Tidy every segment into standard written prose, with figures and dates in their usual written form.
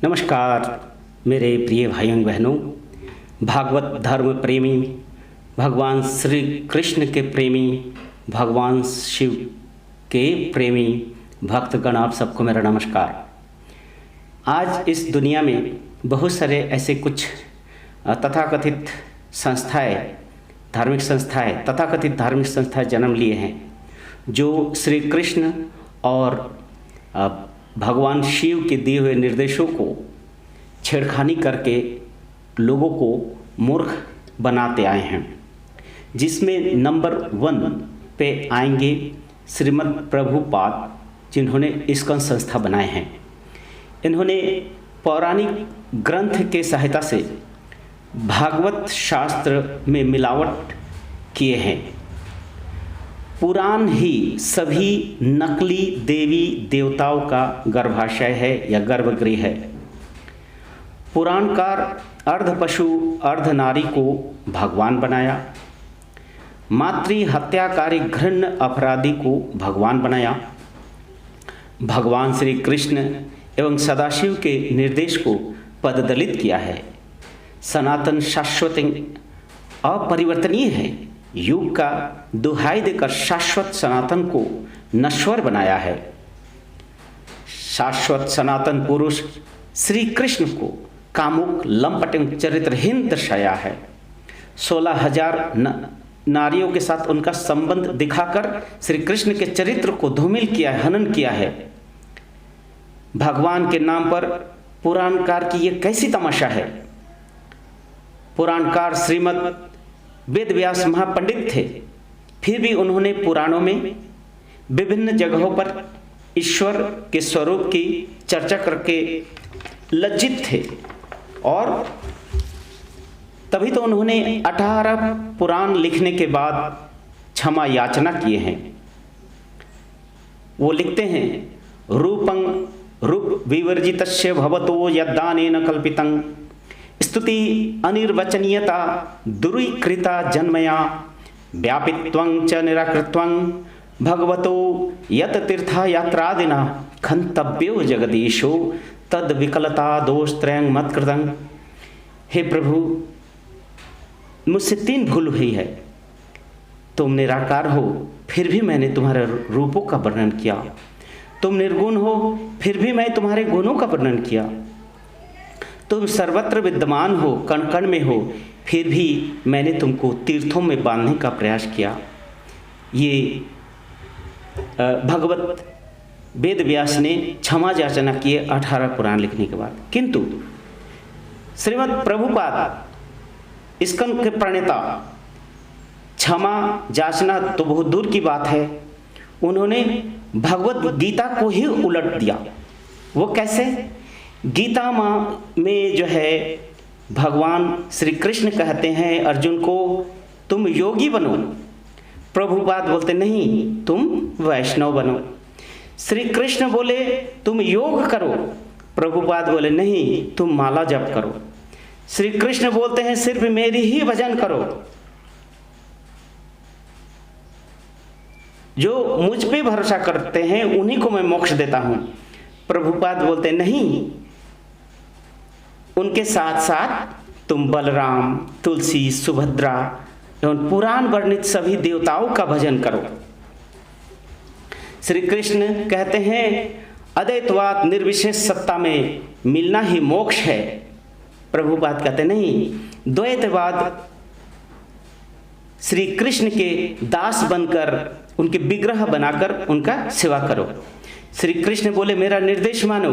नमस्कार मेरे प्रिय भाइयों बहनों, भागवत धर्म प्रेमी, भगवान श्री कृष्ण के प्रेमी, भगवान शिव के प्रेमी भक्तगण, आप सबको मेरा नमस्कार। आज इस दुनिया में बहुत सारे ऐसे कुछ तथाकथित संस्थाएं, धार्मिक संस्थाएं, तथाकथित धार्मिक संस्थाएं जन्म लिए हैं जो श्री कृष्ण और भगवान शिव के दिए हुए निर्देशों को छेड़खानी करके लोगों को मूर्ख बनाते आए हैं। जिसमें नंबर 1 पे आएंगे श्रीमद् प्रभुपाद, जिन्होंने इस्कॉन संस्था बनाए हैं। इन्होंने पौराणिक ग्रंथ के सहायता से भागवत शास्त्र में मिलावट किए हैं। पुराण ही सभी नकली देवी देवताओं का गर्भाशय है या गर्भगृह है। पुराणकार अर्ध पशु अर्ध नारी को भगवान बनाया, मातृ हत्याकारी घृण्य अपराधी को भगवान बनाया। भगवान श्री कृष्ण एवं सदाशिव के निर्देश को पददलित किया है। सनातन शाश्वत अपरिवर्तनीय है। युग का दुहाई देकर शाश्वत सनातन को नश्वर बनाया है। शाश्वत सनातन पुरुष श्री कृष्ण को कामुक लंपट एवं चरित्रहीन दर्शाया है। 16,000 नारियों के साथ उनका संबंध दिखाकर श्री कृष्ण के चरित्र को धूमिल किया है, हनन किया है। भगवान के नाम पर पुराणकार की ये कैसी तमाशा है। पुराणकार श्रीमद् वेद व्यास महापंडित थे, फिर भी उन्होंने पुराणों में विभिन्न जगहों पर ईश्वर के स्वरूप की चर्चा करके लज्जित थे और तभी तो उन्होंने 18 पुराण लिखने के बाद क्षमा याचना किए हैं। वो लिखते हैं, रूपं रूप विवर्जितस्य भवतो यद्दानेन कल्पितं स्तुति अनिर्वचनीयता दुरीकृता जन्मया व्यापित्वं च निराकृत्वं भगवतो यत तीर्था यात्रादिना खंतव्यो जगदीशो तद विकलता दोषत्रयं मत्कृतं। हे प्रभु, मुझसे 3 भूल हुई है। तुम निराकार हो, फिर भी मैंने तुम्हारे रूपों का वर्णन किया। तुम निर्गुण हो, फिर भी मैं तुम्हारे गुणों का वर्णन किया। तुम सर्वत्र विद्यमान हो, कण कण में हो, फिर भी मैंने तुमको तीर्थों में बांधने का प्रयास किया। ये भगवत वेद व्यास ने क्षमा याचना की 18 पुराण लिखने के बाद। किंतु श्रीमद् प्रभुपाद इस्कॉन के प्रणेता, क्षमा याचना तो बहुत दूर की बात है, उन्होंने भगवत गीता को ही उलट दिया। वो कैसे? गीता में जो है भगवान श्री कृष्ण कहते हैं अर्जुन को, तुम योगी बनो। प्रभुपाद बोलते नहीं, तुम वैष्णव बनो। श्री कृष्ण बोले तुम योग करो, प्रभुपाद बोले नहीं, तुम माला जप करो। श्री कृष्ण बोलते हैं सिर्फ मेरी ही भजन करो, जो मुझ पे भरोसा करते हैं उन्हीं को मैं मोक्ष देता हूं। प्रभुपाद बोलते नहीं, उनके साथ साथ तुम बलराम, तुलसी, सुभद्रा एवं पुराण वर्णित सभी देवताओं का भजन करो। श्री कृष्ण कहते हैं अद्वैतवाद निर्विशेष सत्ता में मिलना ही मोक्ष है। प्रभुपाद कहते नहीं, द्वैतवाद श्री कृष्ण के दास बनकर, उनके विग्रह बनाकर उनका सेवा करो। श्री कृष्ण बोले मेरा निर्देश मानो।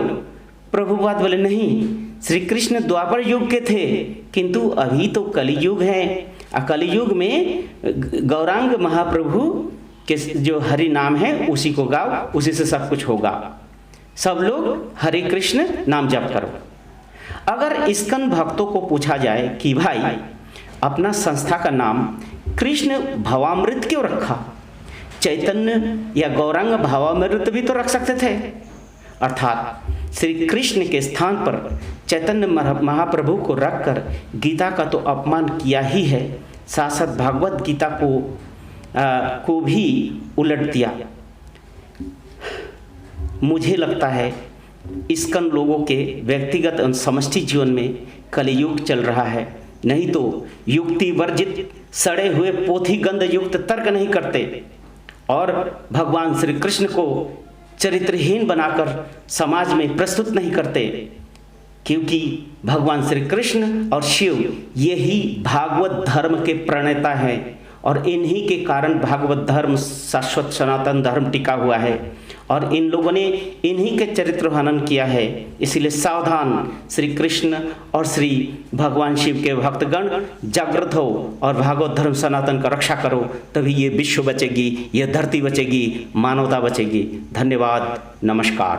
प्रभुपाद बोले नहीं, श्री कृष्ण द्वापर युग के थे, किंतु अभी तो कलियुग है। कलियुग में गौरांग महाप्रभु के जो हरि नाम है उसी को गाओ, उसी से सब कुछ होगा। सब लोग हरे कृष्ण नाम जप करो। अगर इस्कॉन भक्तों को पूछा जाए कि भाई अपना संस्था का नाम कृष्ण भवामृत क्यों रखा, चैतन्य या गौरांग भावामृत भी तो रख सकते थे। अर्थात श्री कृष्ण के स्थान पर चैतन्य महाप्रभु को रखकर गीता का तो अपमान किया ही है, साथ साथ भागवत गीता को भी उलट दिया। मुझे लगता है इस्कन लोगों के व्यक्तिगत और समष्टि जीवन में कलियुग चल रहा है। नहीं तो युक्ति वर्जित सड़े हुए पोथी गंध युक्त तर्क नहीं करते और भगवान श्री कृष्ण को चरित्रहीन बनाकर समाज में प्रस्तुत नहीं करते, क्योंकि भगवान श्री कृष्ण और शिव ये ही भागवत धर्म के प्रणेता हैं और इन्हीं के कारण भागवत धर्म शाश्वत सनातन धर्म टिका हुआ है और इन लोगों ने इन्हीं के चरित्र हनन किया है। इसलिए सावधान, श्री कृष्ण और श्री भगवान शिव के भक्तगण जागृत हो और भागवत धर्म सनातन का रक्षा करो, तभी ये विश्व बचेगी, ये धरती बचेगी, मानवता बचेगी। धन्यवाद, नमस्कार।